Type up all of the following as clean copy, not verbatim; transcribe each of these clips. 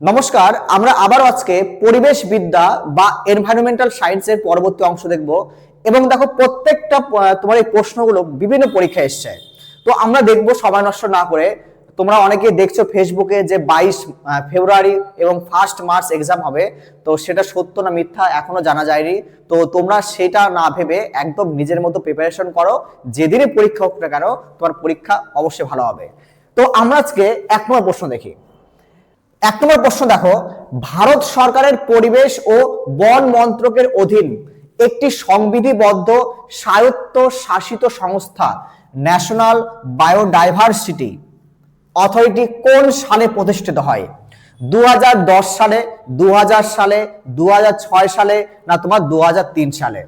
নমস্কার, আমরা আবার আজকে পরিবেশ বিদ্যা বা এনভায়রনমেন্টাল সায়েন্সের পরবর্তী অংশ দেখব এবং দেখো প্রত্যেকটা তোমার এই প্রশ্নগুলো বিভিন্ন পরীক্ষায় এসছে। তো আমরা দেখব সময় নষ্ট না করে। তোমরা অনেকে দেখছো ফেসবুকে যে 22 ফেব্রুয়ারি এবং 1 মার্চ এক্সাম হবে, তো সেটা সত্য না মিথ্যা এখনো জানা যায়নি। তো তোমরা সেটা না ভেবে একদম নিজের মতো প্রিপারেশন করো, যেদিনই পরীক্ষা হোক না কেন তোমার পরীক্ষা অবশ্যই ভালো হবে। তো আমরা আজকে 1 নম্বর প্রশ্ন দেখি। 1 নম্বর প্রশ্ন দেখো, ভারত সরকারের পরিবেশ ও বন মন্ত্রকের অধীন একটি সংবিধিবদ্ধ স্বায়ত্ত শাসিত সংস্থা ন্যাশনাল বায়োডাইভার্সিটি অথরিটি কোন সালে প্রতিষ্ঠিত হয়? 2010 সালে, 2000 সালে, 2006 সালে, না তোমার 2003 সালে?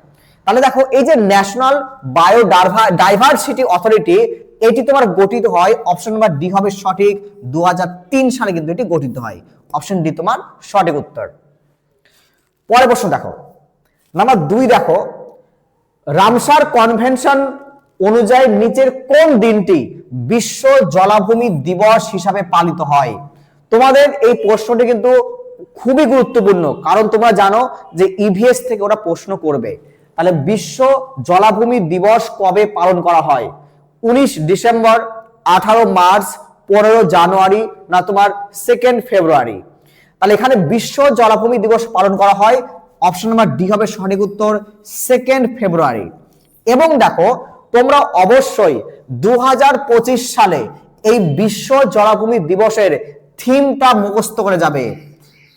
তাহলে দেখো এই যে ন্যাশনাল বায়োডাইভার্সিটি অথরিটি, এটি তোমার গঠিত হয়, অপশন নাম্বার ডি হবে সঠিক, 2003 সালে কিন্তু এটি গঠিত হয়। অপশন ডি তোমার সঠিক উত্তর। পরের প্রশ্ন দেখো, নাম্বার 2 দেখো, রামসার কনভেনশন অনুযায়ী নিচের কোন দিনটি বিশ্ব জলাভূমি দিবস হিসাবে পালিত হয়? তোমাদের এই প্রশ্নটি কিন্তু খুবই গুরুত্বপূর্ণ, কারণ তোমরা জানো যে ইভিএস থেকে ওরা প্রশ্ন করবে। তাহলে বিশ্ব জলাভূমি দিবস কবে পালন করা হয়? 19 ডিসেম্বর, 18 মার্চ, 15 জানুয়ারি, না তোমার 2 ফেব্রুয়ারি? তাহলে এখানে বিশ্ব জলাভূমি দিবস পালন করা হয়, অপশন নাম্বার ডি হবে সঠিক উত্তর, 2 ফেব্রুয়ারি। এবং দেখো তোমরা অবশ্যই 2025 সালে এই বিশ্ব জলাভূমি দিবসের থিমটা মুখস্থ করে যাবে।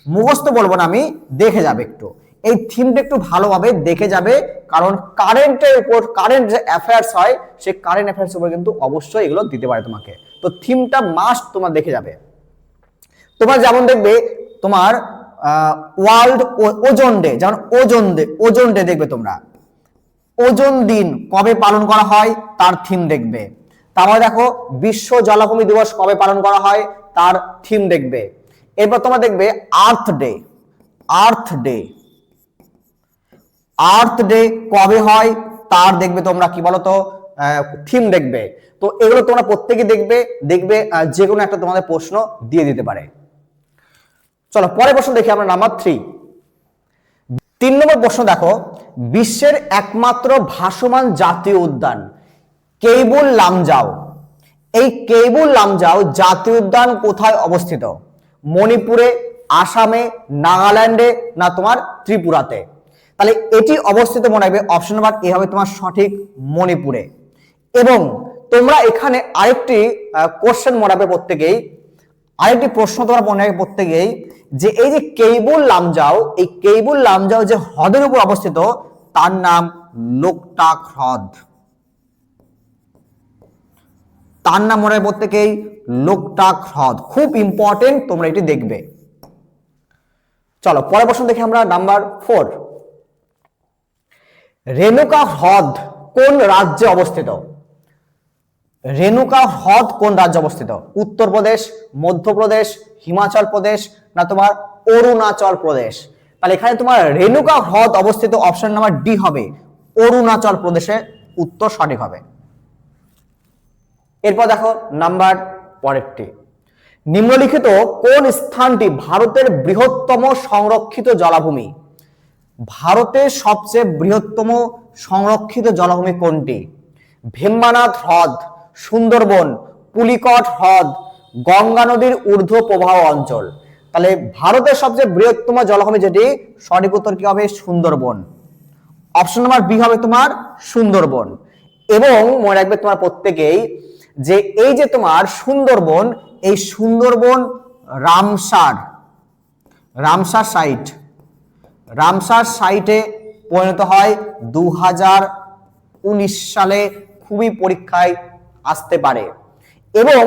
মুখস্থ বলবো না আমি, দেখে যাবে একটু, এই থিমটা একটু ভালোভাবে দেখে যাবে, কারণ কারেন্টের উপর, কারেন্ট যে অ্যাফেয়ার্স হয় সেই কারেন্ট অ্যাফেয়ার্স উপর কিন্তু অবশ্যই এগুলো দিতে পারে তোমাকে। তো থিমটা মাস্ট তোমার দেখে যাবে। তোমার যেমন দেখবে তোমার ওয়ার্ল্ড ওজোন ডে, যেমন ওজোন ডে দেখবে তোমরা, ওজোন দিন কবে পালন করা হয় তার থিম দেখবে। তারপরে দেখো বিশ্ব জলাভূমি দিবস কবে পালন করা হয় তার থিম দেখবে। এরপর তোমরা দেখবে আর্থ ডে, আর্থ ডে কবে হয় তার দেখবে তোমরা কি বলতো থিম দেখবে। তো এগুলো তোমরা প্রত্যেকে দেখবে, যে কোনো একটা তোমাদের প্রশ্ন দিয়ে দিতে পারে। চলো পরের প্রশ্ন দেখি আমরা, নাম্বার 3 নম্বর প্রশ্ন দেখো, বিশ্বের একমাত্র ভাসমান জাতীয় উদ্যান কেইবুল লামজাও, এই কেইবুল লামজাও জাতীয় উদ্যান কোথায় অবস্থিত? মণিপুরে, আসামে, নাগাল্যান্ডে, না তোমার ত্রিপুরাতে? তাহলে এটি অবস্থিত মনে রাখবে, অপশন নাম্বার এ হবে তোমার সঠিক, মণিপুরে। এবং তোমরা এখানে আরেকটি কোশ্চেন মনে রাখবে প্রত্যেকেই, আরেকটি প্রশ্ন তোমরা মনে রাখবে প্রত্যেকেই, যে এই যে কেইবুল লামজাও, এই কেইবুল লামজাও যে হ্রদের উপর অবস্থিত তার নাম লোকটাক হ্রদ, তার নাম মনে রাখবে প্রত্যেকেই লোকটাক হ্রদ। খুব ইম্পর্টেন্ট, তোমরা এটি দেখবে। চলো পরের প্রশ্ন দেখি আমরা, নাম্বার 4, রেণুকা হ্রদ কোন রাজ্যে অবস্থিত? রেণুকা হ্রদ কোন রাজ্যে অবস্থিত? উত্তরপ্রদেশ, মধ্যপ্রদেশ, হিমাচল প্রদেশ, না তোমার অরুণাচল প্রদেশ? তাহলে এখানে তোমার রেণুকা হ্রদ অবস্থিত, অপশন নাম্বার ডি হবে, অরুণাচল প্রদেশে উত্তর সঠিক হবে। এরপর দেখো নাম্বার পরেরটি, নিম্নলিখিত কোন স্থানটি ভারতের বৃহত্তম সংরক্ষিত জলাভূমি? ভারতের সবচেয়ে বৃহত্তম সংরক্ষিত জলাভূমি কোনটি? ভীমবানাথ হ্রদ, সুন্দরবন, পুলিকট হ্রদ, গঙ্গা নদীর ঊর্ধ্ব প্রবাহ অঞ্চল? তাহলে ভারতের সবচেয়ে বৃহত্তম জলাভূমি যেটি, সঠিক উত্তর কি হবে? সুন্দরবন। অপশন নাম্বার বি হবে তোমার সুন্দরবন। এবং মনে রাখবে তোমার প্রত্যেকেই যে এই যে তোমার সুন্দরবন, এই সুন্দরবন রামসার সাইটে পরিণত হয় 2019 সালে, খুবই পরীক্ষায় আসতে পারে। এবং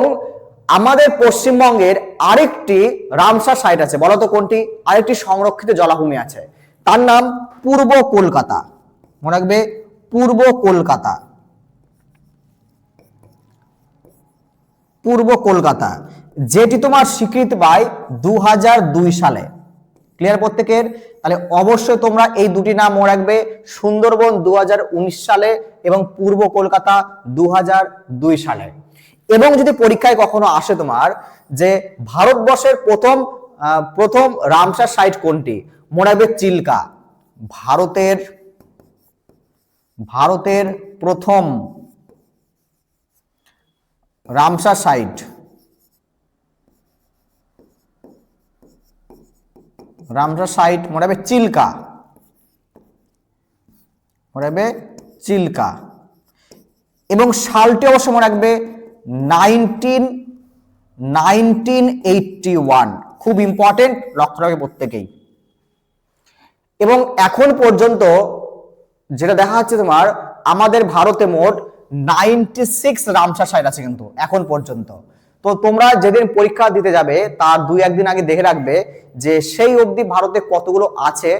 আমাদের পশ্চিমবঙ্গের আরেকটি রামসার সাইট আছে, বলতো কোনটি? আরেকটি সংরক্ষিত জলাভূমি আছে, তার নাম পূর্ব কলকাতা। মনে রাখবে পূর্ব কলকাতা, যেটি তোমার স্বীকৃতি পায় 2002 সালে। ক্লিয়ার প্রত্যেকের? তাহলে অবশ্যই তোমরা এই দুটি নাম মনে রাখবে, সুন্দরবন 2019 সালে এবং পূর্ব কলকাতা 2002 সালে। এবং যদি পরীক্ষায় কখনো আসে তোমার যে ভারতবর্ষের প্রথম প্রথম রামসার সাইট কোনটি? মনে রাখবে চিল্কা। ভারতের প্রথম রামসার সাইট মনে রাখবে চিল্কা, এবং সালটি অবশ্য মনে রাখবে 1981। খুব ইম্পর্টেন্ট, লক্ষ্য রাখবে প্রত্যেকেই। এবং এখন পর্যন্ত যেটা দেখা যাচ্ছে তোমার আমাদের ভারতে মোট 96 রামসার সাইট আছে কিন্তু এখন পর্যন্ত। তো তোমরা যেদিন পরীক্ষা দিতে যাবে তার 2-1 দিন আগে দেখে রাখবে যে সেই অবধি ভারতে কতগুলো আছে।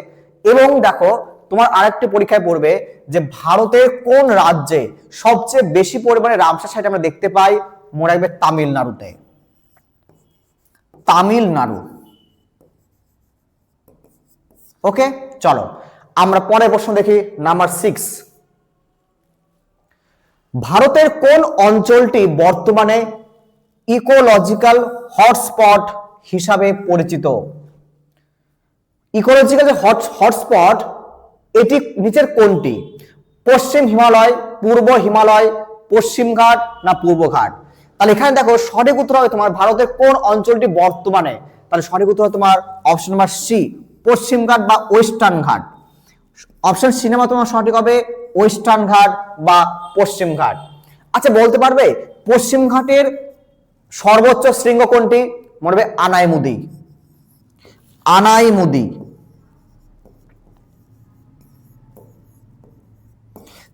এবং দেখো তোমার আরেকটি পরীক্ষায় পড়বে যে ভারতের কোন রাজ্যে সবচেয়ে বেশি পরিমাণে রামসার সাইট আমরা দেখতে পাই? মনে রাখবে তামিলনাড়ুতে। ওকে, চলো আমরা পরের প্রশ্ন দেখি, নাম্বার 6। ভারতের কোন অঞ্চলটি বর্তমানে ইকোলজিক্যাল হটস্পট হিসাবে পরিচিত? ইকোলজিক্যাল যে হটস্পট, এটি নিচের কোনটি? পশ্চিম হিমালয়, পূর্ব হিমালয়, পশ্চিম ঘাট না পূর্ব ঘাট? তাহলে এখানে দেখো সঠিক উত্তর হবে তোমার ভারতের কোন অঞ্চলটি বর্তমানে, তাহলে সঠিক উত্তর হবে তোমার অপশন নাম্বার সি, পশ্চিম ঘাট বা ওয়েস্টার্ন ঘাট। অপশন সি নাম্বার তোমার সঠিক হবে ওয়েস্টার্ন ঘাট বা পশ্চিম ঘাট। আচ্ছা বলতে পারবে পশ্চিম ঘাটের সর্বোচ্চ শৃঙ্গ কোনটি? মনে হবে আনাইমুদি।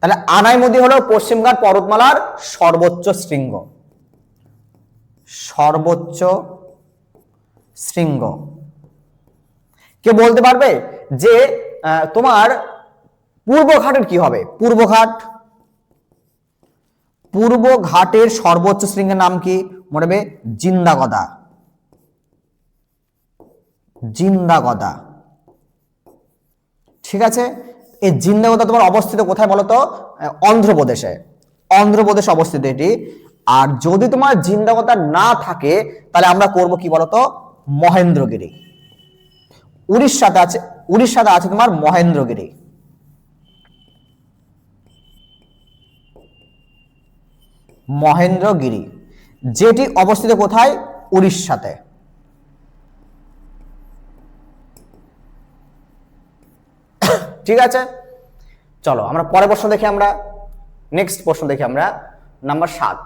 তাহলে আনাইমুদি হলো পশ্চিমঘাট পর্বতমালার সর্বোচ্চ শৃঙ্গ। কে বলতে পারবে যে তোমার পূর্ব ঘাটের কি হবে? পূর্ব ঘাটের সর্বোচ্চ শৃঙ্গের নাম কি? মনে হবে জিন্দাগদা। ঠিক আছে, এই জিন্দাগদা তোমার অবস্থিত কোথায় বলতো? অন্ধ্রপ্রদেশে অবস্থিত এটি। আর যদি তোমার জিন্দাগদা না থাকে তাহলে আমরা করব কি বলতো? মহেন্দ্রগিরি। উড়িষ্যাতে আছে তোমার মহেন্দ্রগিরি, যেটি অবস্থিত কোথায়? উড়িষ্যাতে। ঠিক আছে, চলো আমরা পরের প্রশ্ন দেখি। নেক্সট প্রশ্ন দেখি আমরা, নাম্বার 7।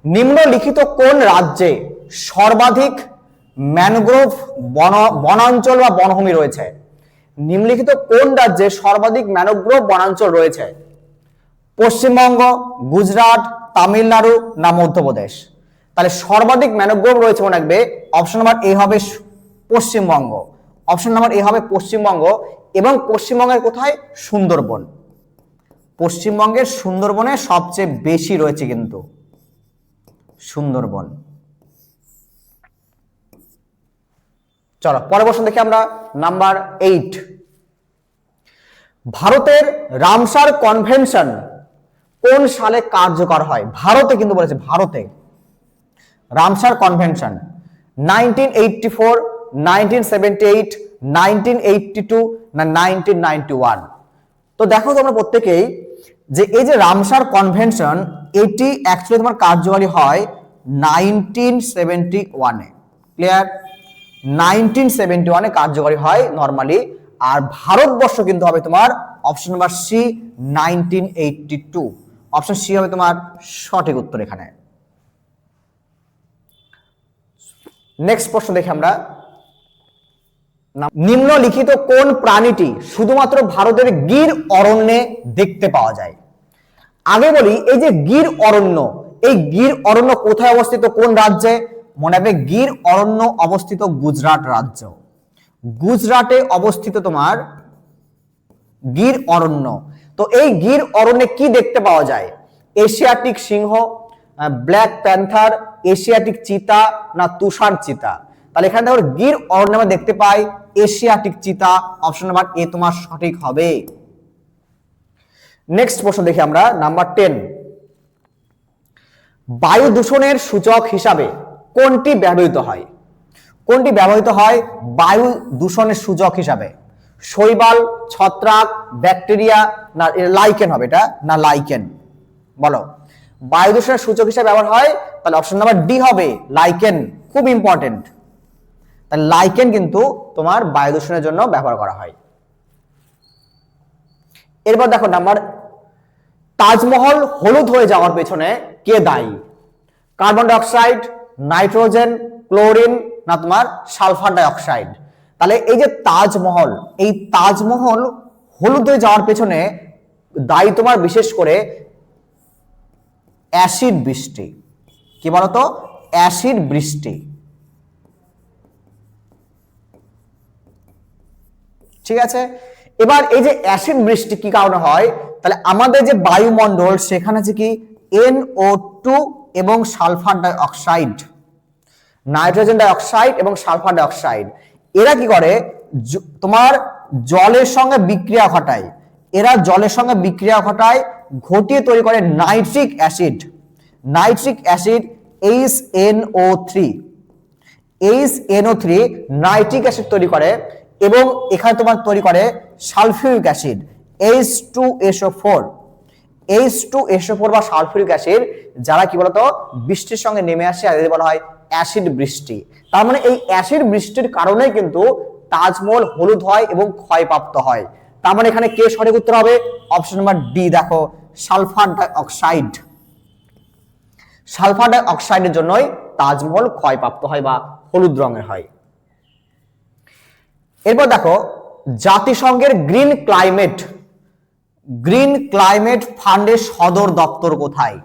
নিম্নলিখিত কোন রাজ্যে সর্বাধিক ম্যানগ্রোভ বনাঞ্চল বা বনভূমি রয়েছে? নিম্নলিখিত কোন রাজ্যে সর্বাধিক ম্যানগ্রোভ বনাঞ্চল রয়েছে? পশ্চিমবঙ্গ, গুজরাট, তামিলনাড়ু না মধ্যপ্রদেশ? তাহলে সর্বাধিক ম্যানগ্রোভ রয়েছে মনে রাখবে অপশন নাম্বার এ হবে পশ্চিমবঙ্গ। এবং পশ্চিমবঙ্গের কোথায়? সুন্দরবন। পশ্চিমবঙ্গের সুন্দরবনে সবচেয়ে বেশি রয়েছে কিন্তু সুন্দরবন। চলো পরের প্রশ্ন দেখি আমরা, নাম্বার 8। ভারতের রামসার কনভেনশন কোন সালে কার্যকর হয়? ভারতে কিন্তু বলেছে, রামসার কনভেনশন 1984, 1978, 1982 না 1991? তো দেখো তোমরা প্রত্যেকেই যে এই যে রামসার কনভেনশন, এটি অ্যাকচুয়ালি তোমার কার্যকরী হয় 1971-এ। ক্লিয়ার? 1971-এ কার্যকরী হয় নরমালি। আর ভারতবর্ষ কিন্তু হবে তোমার option number C, 1982। Option C হবে তোমার সঠিক উত্তর এখানে। নেক্সট প্রশ্ন দেখি আমরা, নিম্নলিখিত কোন প্রাণীটি শুধুমাত্র ভারতের গির অরণ্যে দেখতে পাওয়া যায়? আগে বলি, এই যে গির অরণ্য, এই গির অরণ্য কোথায় অবস্থিত, কোন রাজ্যে? মনে রাখবে গির অরণ্য অবস্থিত গুজরাট রাজ্য। গুজরাটে অবস্থিত তোমার গির অরণ্য। তো এই গির অরণ্যে কি দেখতে পাওয়া যায়? এশিয়াটিক সিংহ, ব্ল্যাক প্যান্থার, এশিয়াটিক চিতা না তুষার চিতা? তাহলে এখানে দেখো গির অরণ্যে আমরা দেখতে পাই এশিয়াটিক চিতা। অপশন নাম্বার এ তোমার সঠিক হবে। নেক্সট প্রশ্ন দেখি আমরা, নাম্বার 10। বায়ু দূষণের সূচক হিসাবে কোনটি ব্যবহৃত হয়? কোনটি ব্যবহৃত হয় বায়ু দূষণের সূচক হিসাবে? শৈবাল, ছত্রাক, ব্যাকটেরিয়া, না লাইকেন হবে এটা, না লাইকেন? বলো, বায়ু দূষণের সূচক হিসাবে ব্যবহার হয়, তাহলে অপশন নাম্বার ডি হবে লাইকেন। খুব ইম্পর্টেন্ট, তাহলে লাইকেন কিন্তু তোমার বায়ু দূষণের জন্য ব্যবহার করা হয়। এরপর দেখো নাম্বার, তাজমহল হলুদ হয়ে যাওয়ার পেছনে কে দায়ী? কার্বন ডাইঅক্সাইড, নাইট্রোজেন, ক্লোরিন, না তোমার সালফার ডাইঅক্সাইড? তাহলে এই যে তাজমহল, এই তাজমহল হলুদ হয়ে যাওয়ার পেছনে দায়ী তোমার বিশেষ করে অ্যাসিড বৃষ্টি। কি বলতো? অ্যাসিড বৃষ্টি। ঠিক আছে, এবার এই যে অ্যাসিড বৃষ্টি কি কারণে হয়? তাহলে আমাদের যে বায়ুমণ্ডল সেখানে আছে কি NO2 এবং সালফার ডাইঅক্সাইড, নাইট্রোজেন ডাইঅক্সাইড এবং সালফার ডাইঅক্সাইড, এরা কি করে তোমার জলের সঙ্গে বিক্রিয়া ঘটায়। এরা জলের সঙ্গে বিক্রিয়া ঘটায়, ঘটিয়ে তৈরি করে nitric acid. Nitric acid HNO3, HNO3 nitric acid তৈরি করে, এবং এখানে তোমার তৈরি করে সালফিউরিক অ্যাসিড H2SO4। H2SO4 বা সালফিউরিক অ্যাসিড যারা কি বলতো বৃষ্টির সঙ্গে নেমে আসে, আর এদের বলা হয় অ্যাসিড বৃষ্টি। তার মানে এই অ্যাসিড বৃষ্টির কারণে কিন্তু তাজমহল হলুদ হয় এবং ক্ষয়প্রাপ্ত হয়। তার মানে এখানে কে সঠিক উত্তর হবে? অপশন নাম্বার ডি, দেখো সালফার ডাইঅক্সাইড। সালফার ডাইঅক্সাইডের জন্যই তাজমহল ক্ষয়প্রাপ্ত হয় বা হলুদ রঙের হয়। এরপর দেখো, জাতিসংঘের গ্রিন ক্লাইমেট ফান্ডের সদর দপ্তর কোথায়?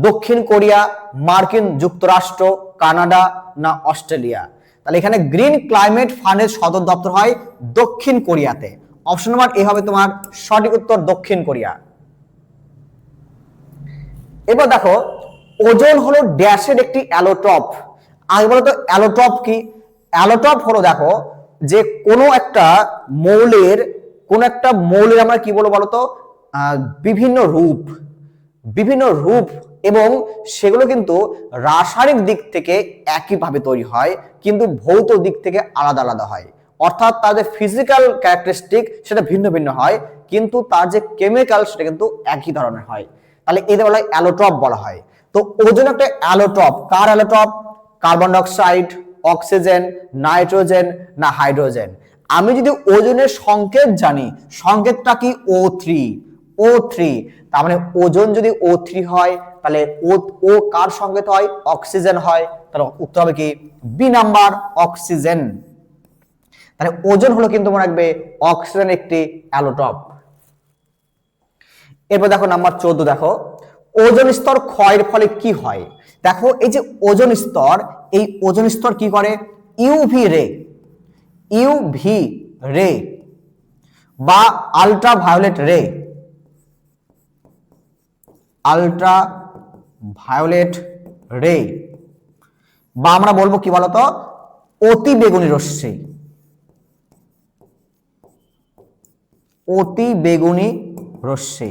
দক্ষিণ কোরিয়া, মার্কিন যুক্তরাষ্ট্র, কানাডা, না অস্ট্রেলিয়া? তাহলে এখানে গ্রিন ক্লাইমেট ফান্ডের সদর দপ্তর হয় দক্ষিণ কোরিয়াতে। অপশন নাম্বার এ হবে তোমার সঠিক উত্তর, দক্ষিণ কোরিয়া। এবার দেখো, ওজোন হলো ড্যাশের একটি অ্যালোট্রপ। আগে বলতো অ্যালোট্রপ কি? অ্যালোট্রপ হলো দেখো যে কোনো একটা মৌলের আমরা কি বলবো বলতো বিভিন্ন রূপ এবং সেগুলো কিন্তু রাসায়নিক দিক থেকে একইভাবে তৈরি হয়, কিন্তু ভৌত দিক থেকে আলাদা আলাদা হয়। অর্থাৎ তাদের ফিজিক্যাল ক্যারেক্টারিস্টিক সেটা ভিন্ন ভিন্ন হয়, কিন্তু তার যে কেমিক্যাল সেটা কিন্তু একই ধরনের হয়। তাহলে এদের বলা হয় অ্যালোট্রপ বলা হয়। তো ওজোন একটা অ্যালোট্রপ। কার allotrope? Carbon dioxide, oxygen, nitrogen, না হাইড্রোজেন? আমি যদি ওজনের সংকেত জানি, সংকেতটা কি? O3। তার মানে ওজন যদি O3 হয়, তাহলে ও কার সংকেত হয়? অক্সিজেন হয়। তাহলে উত্তর হবে কি বি নাম্বার, অক্সিজেন। তাহলে ওজন হলো কিন্তু মনে রাখবে অক্সিজেন একটি অ্যালোট্রপ। এরপর দেখো নাম্বার 14, দেখো ওজোন স্তর ক্ষয়ের ফলে কি হয়? দেখো এই যে ওজোন স্তর কি করে? ইউভি রে বা আল্ট্রাভায়োলেট রে বা আমরা বলবো কি বলতো অতি বেগুনি রশ্মি।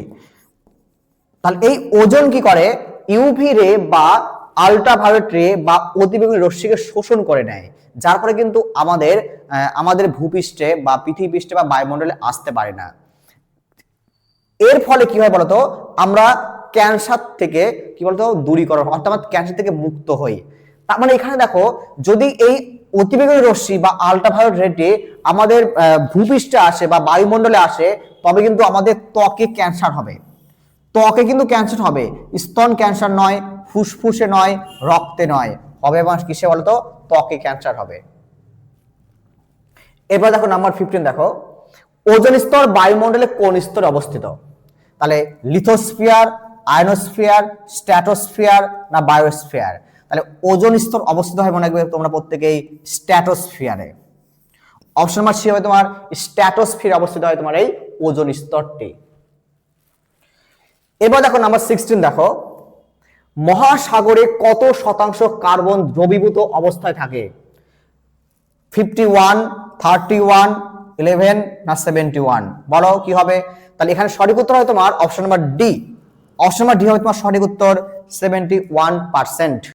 তাহলে এই ওজোন কি করে? ইউভি রে বা আল্ট্রাভায়োলেট রে বা অতিবেগুনি রশ্মিকে শোষণ করে নেয়, যার ফলে কিন্তু আমাদের ভূপৃষ্ঠে বা পৃথিবী পৃষ্ঠে বা বায়ুমণ্ডলে আসতে পারে না। এর ফলে কি হয় বলতো? আমরা ক্যান্সার থেকে কি বলতো দূরীকরণ, অর্থাৎ ক্যান্সার থেকে মুক্ত হই। তার মানে এখানে দেখো, যদি এই অতিবেগুনি রশ্মি বা আল্ট্রাভায়োলেট রে আমাদের ভূপৃষ্ঠে আসে বা বায়ুমণ্ডলে আসে, তবে কিন্তু আমাদের ত্বকে ক্যান্সার হবে। স্তন ক্যান্সার নয়, ফুসফুসে নয়, রক্তে নয়, হবে এবং কিসে বলতো? ত্বকে ক্যান্সার হবে। এবার দেখো নাম্বার 15, দেখো ওজোন স্তর বায়ুমণ্ডলে কোন স্তরে অবস্থিত? তাহলে লিথোস্ফিয়ার, আয়নোস্ফিয়ার, স্ট্র্যাটোস্ফিয়ার, না বায়োস্ফিয়ার? তাহলে ওজোন স্তর অবস্থিত হয় মনে রাখবে তোমরা প্রত্যেকেই স্ট্র্যাটোস্ফিয়ারে। অপশন নাম্বার সি হবে তোমার স্ট্র্যাটোস্ফিয়ারে অবস্থিত হয় তোমার এই ওজোন স্তরটি। এবার দেখো নাম্বার 16, দেখো মহাসাগরে কত শতাংশ কার্বন দ্রবীভূত অবস্থায় থাকে? 51, 31, 11, না 71? বলো কি হবে? তাহলে এখানে সঠিক উত্তর হয় তোমার অপশন নাম্বার ডি। হবে তোমার সঠিক উত্তর 71%।